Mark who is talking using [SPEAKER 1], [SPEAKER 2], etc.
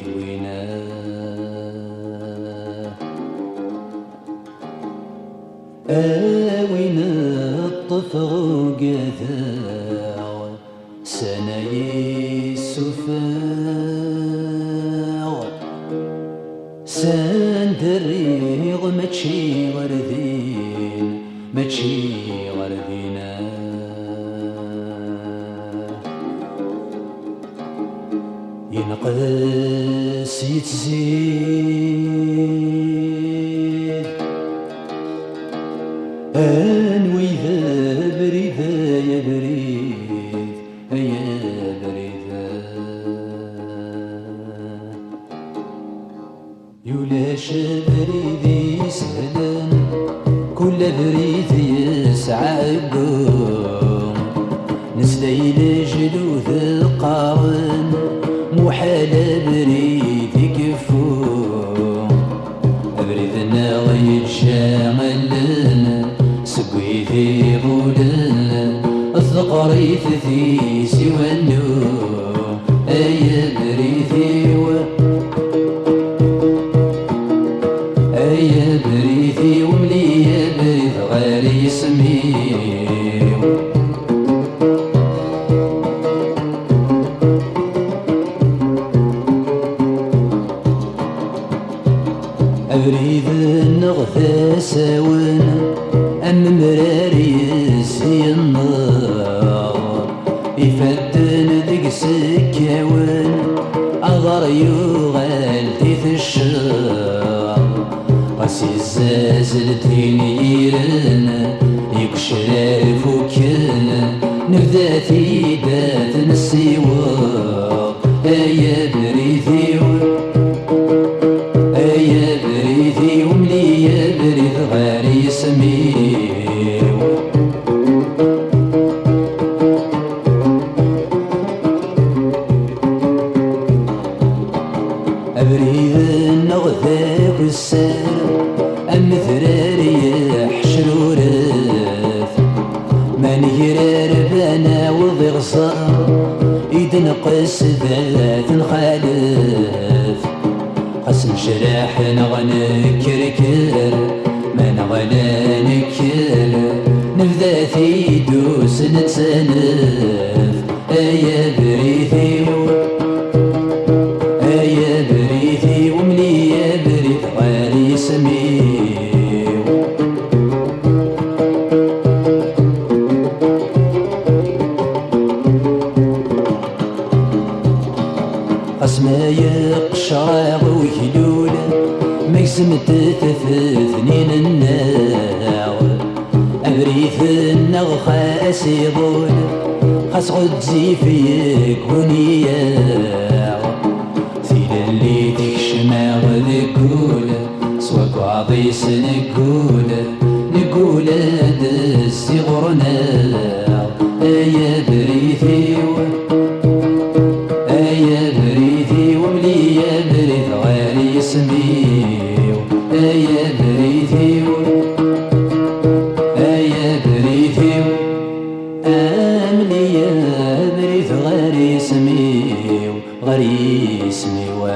[SPEAKER 1] ذوينا وين الطفغ قذاع سنة يسفاع سندريغ ماشي غردين ماشي غردينا ينقص يتزيد انوي ذا بريد يا بريد يا بريد يولاش بريدي سهلا كل بريد يسعى قوم نسليل جلوث القارن محال بريد يكفو بريدنا غيتشاملن سقيثي غولن الثقريث في سوى النوم أي بريثي أي بريثي وملي بريث غير يسميو أبريد النغثى ساون أم مراري يسي النار يفتن ذيك سكاون أغار يغال تيث الشار غاسي الزازلتين يرن يكشرار فوكن نبدا ثيدات نسيوار أيا بريثي وملي بريد غير يسميو أبريد النغذاك السار أم ثراري حشرورث من يرار بنا وضي غصار إذن قس ذات الخالف قسم شراح نغنكركر ما نغنكر نبدا في دوس نتسنف أيا بريثي أيا بريثي وملي بريث غير يسميو قسما يقشعر ويلول ميسم تثنين الناع أبريث النغخاس يضول خاس غدزي فيك ونياع ثيل اللي تكشمع وذكول سواك عضيس نقول دس غرنا أيا بريثي أيا بريثي وملي بريث غير يسميو أيا بريثي أيا بريثي أملي بريث غير يسميو غير يسميو